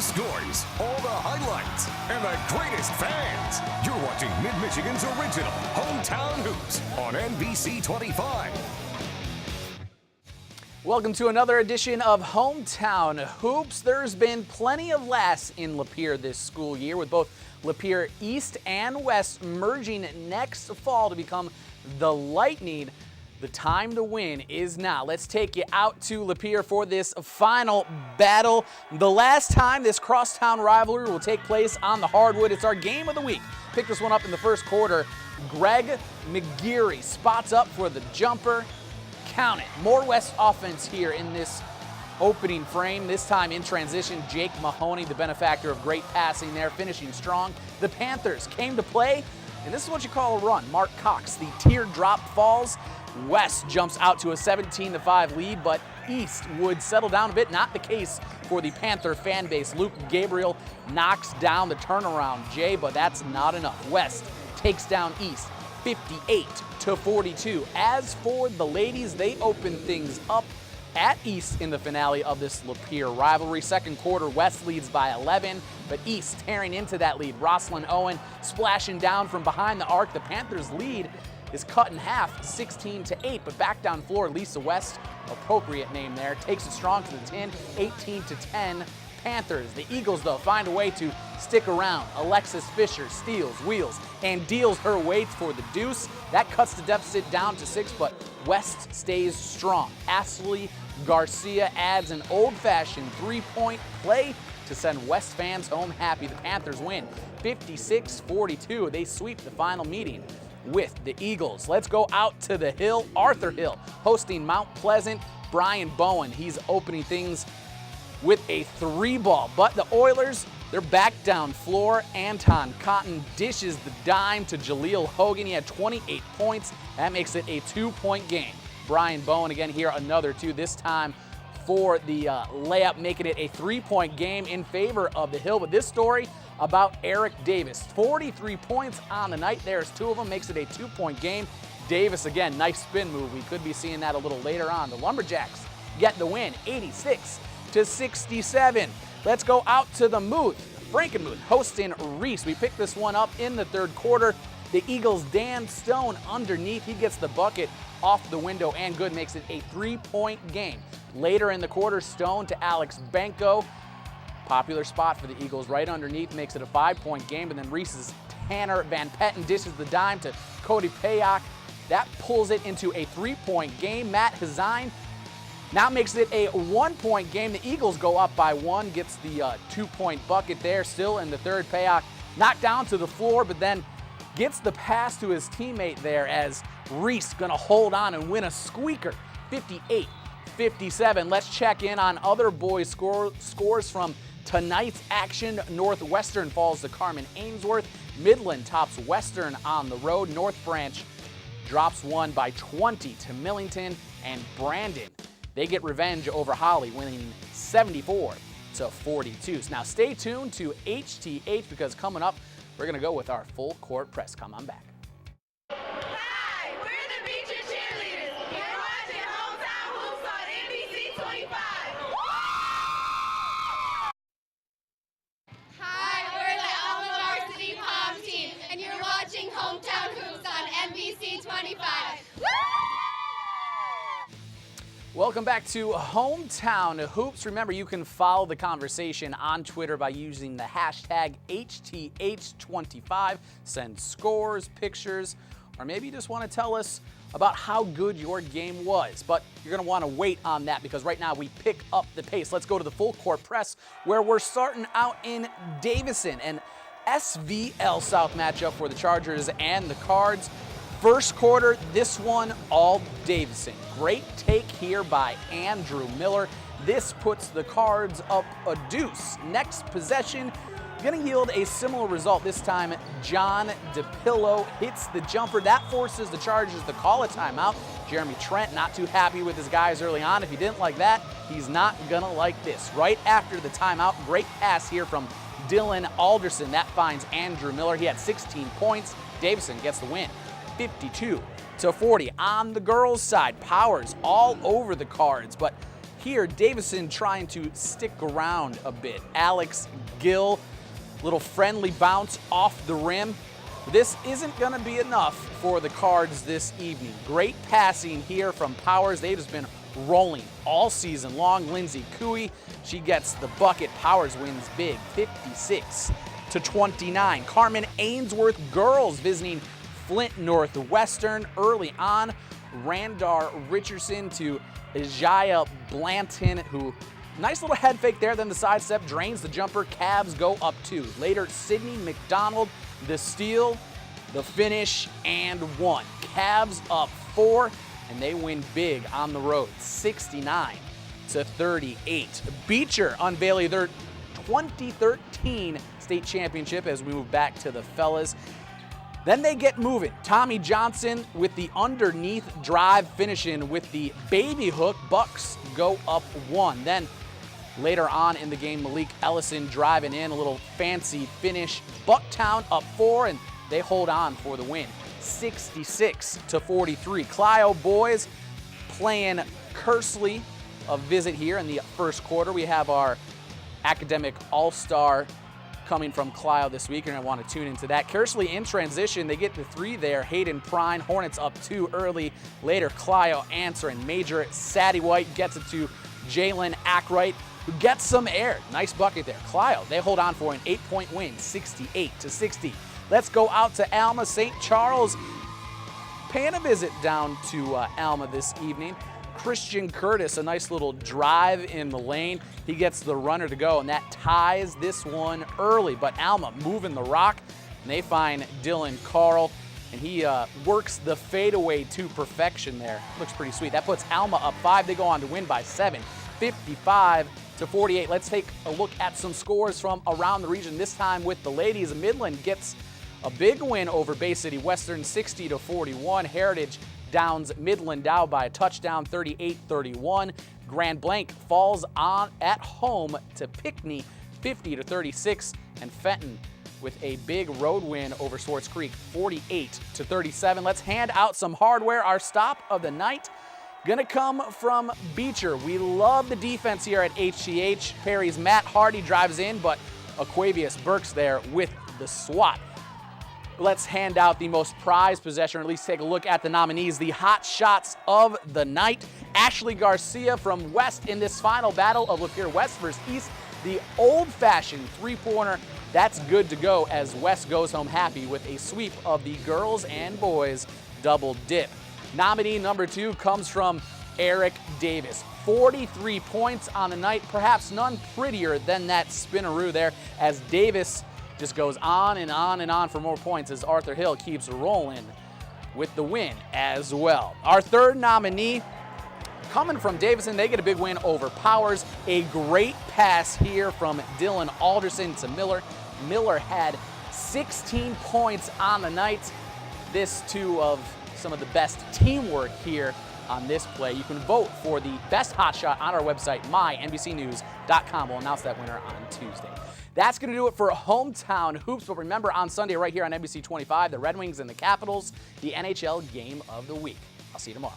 stories, all the highlights, and the greatest fans. You're watching Mid-Michigan's original Hometown Hoops on NBC 25. Welcome to another edition of Hometown Hoops. There's been plenty of laughs in Lapeer this school year, with both Lapeer East and West merging next fall to become the Lightning. The time to win is now. Let's take you out to Lapeer for this final battle. The last time this crosstown rivalry will take place on the hardwood. It's our game of the week. Pick this one up in the first quarter. Greg McGeary spots up for the jumper. Count it. More West offense here in this opening frame. This time in transition, Jake Mahoney, the benefactor of great passing there, finishing strong. The Panthers came to play, and this is what you call a run. Mark Cox, the teardrop falls. West jumps out to a 17-5 lead, but East would settle down a bit. Not the case for the Panther fan base. Luke Gabriel knocks down the turnaround, Jay, but that's not enough. West takes down East 58-42. As for the ladies, they open things up at East in the finale of this Lapeer rivalry. Second quarter, West leads by 11, but East tearing into that lead. Roslyn Owen splashing down from behind the arc. The Panthers' lead is cut in half, 16-8, but back down floor, Lisa West, appropriate name there, takes it strong to the 10, 18-10 Panthers. The Eagles, though, find a way to stick around. Alexis Fisher steals, wheels, and deals her weight for the deuce. That cuts the deficit down to 6, but West stays strong. Ashley Garcia adds an old-fashioned three-point play to send West fans home happy. The Panthers win 56-42. They sweep the final meeting with the Eagles. Let's go out to the Hill. Arthur Hill hosting Mount Pleasant. Brian Bowen, he's opening things with a three ball, but the Oilers, they're back down floor. Anton Cotton dishes the dime to Jaleel Hogan. He had 28 points. That makes it a 2-point game. Brian Bowen again here, another two, this time for the layup, making it a 3-point game in favor of the Hill. But this story about Eric Davis, 43 points on the night. There's two of them, makes it a 2-point game. Davis again, nice spin move. We could be seeing that a little later on. The Lumberjacks get the win, 86-67. Let's go out to the Muth. Frankenmuth hosting Reese. We picked this one up in the third quarter. The Eagles' Dan Stone underneath. He gets the bucket off the window and good, makes it a 3-point game. Later in the quarter, Stone to Alex Banco. Popular spot for the Eagles right underneath, makes it a 5-point game. And then Reese's Tanner Van Petten dishes the dime to Cody Payak. That pulls it into a 3-point game. Matt Hazine now makes it a 1-point game. The Eagles go up by 1, gets the 2-point bucket there. Still in the third, Payak knocked down to the floor, but then gets the pass to his teammate there as Reese gonna hold on and win a squeaker, 58-57. Let's check in on other boys' scores from tonight's action. Northwestern falls to Carmen Ainsworth. Midland tops Western on the road. North Branch drops one by 20 to Millington. And Brandon, they get revenge over Holly, winning 74-42. Now stay tuned to HTH, because coming up, we're going to go with our full court press. Come on back. Hi, we're the Beecher Cheerleaders. You're watching Hometown Hoops on NBC 25. Hi, we're the Alma Varsity Pom Team, and you're watching Hometown Hoops on NBC 25. Welcome back to Hometown Hoops. Remember, you can follow the conversation on Twitter by using the hashtag HTH25. Send scores, pictures, or maybe you just want to tell us about how good your game was. But you're going to want to wait on that, because right now we pick up the pace. Let's go to the full court press, where we're starting out in Davison. An SVL South matchup for the Chargers and the Cards. First quarter, this one all Davison. Great take here by Andrew Miller. This puts the Cards up a deuce. Next possession, going to yield a similar result. This time, John DePillo hits the jumper. That forces the Chargers to call a timeout. Jeremy Trent not too happy with his guys early on. If he didn't like that, he's not going to like this. Right after the timeout, great pass here from Dylan Alderson. That finds Andrew Miller. He had 16 points. Davison gets the win, 52-40. On the girls' side, Powers all over the Cards, but Here, Davison trying to stick around a bit. Alex Gill, little friendly bounce off the rim. This isn't going to be enough for the Cards this evening. Great passing here from Powers. They've just been rolling all season long. Lindsay Cooey, she gets the bucket. Powers wins big, 56-29. Carmen Ainsworth girls visiting Flint Northwestern early on. Randar Richardson to Ijaya Blanton, who nice little head fake there, then the sidestep drains the jumper. Cavs go up 2. Later, Sydney McDonald, the steal, the finish, and 1. Cavs up 4, and they win big on the road, 69-38. Beecher unveiling their 2013 state championship as we move back to the fellas. Then they get moving. Tommy Johnson with the underneath drive, finishing with the baby hook. Bucks go up 1. Then later on in the game, Malik Ellison driving in, a little fancy finish. Bucktown up 4, and they hold on for the win, 66-43. Clio boys playing Kersley a visit here in the first quarter. We have our academic all-star coming from Clio this week, and I want to tune into that. Kersley in transition, they get the 3 there. Hayden Prine, Hornets up 2 early. Later, Clio answering. Major Sadie White gets it to Jalen Ackright, who gets some air. Nice bucket there. Clio, they hold on for an 8-point win, 68-60. Let's go out to Alma. St. Charles paying a visit down to Alma this evening. Christian Curtis, a nice little drive in the lane. He gets the runner to go, and that ties this one early. But Alma moving the rock, and they find Dylan Carl, and he works the fadeaway to perfection there. Looks pretty sweet. That puts Alma up 5. They go on to win by 7, 55-48. Let's take a look at some scores from around the region, this time with the ladies. Midland gets a big win over Bay City Western, 60-41. Heritage downs Midland Dow by a touchdown, 38-31. Grand Blanc falls on at home to Pinckney, 50-36. And Fenton with a big road win over Swartz Creek, 48-37. Let's hand out some hardware. Our stop of the night gonna come from Beecher. We love the defense here at HCH. Perry's Matt Hardy drives in, but Aquavius Burks there with the swat. Let's hand out the most prized possession, or at least take a look at the nominees, the hot shots of the night. Ashley Garcia from West in this final battle of Lapeer West versus East. The old-fashioned three-pointer, that's good to go as West goes home happy with a sweep of the girls and boys double dip. Nominee number 2 comes from Eric Davis. 43 points on the night, perhaps none prettier than that spinaroo there, as Davis just goes on and on and on for more points as Arthur Hill keeps rolling with the win as well. Our third nominee coming from Davison, they get a big win over Powers. A great pass here from Dylan Alderson to Miller. Miller had 16 points on the night. This too of some of the best teamwork here on this play. You can vote for the best hot shot on our website, mynbcnews.com. We'll announce that winner on Tuesday. That's going to do it for Hometown Hoops. But remember, on Sunday right here on NBC 25, the Red Wings and the Capitals, the NHL Game of the Week. I'll see you tomorrow.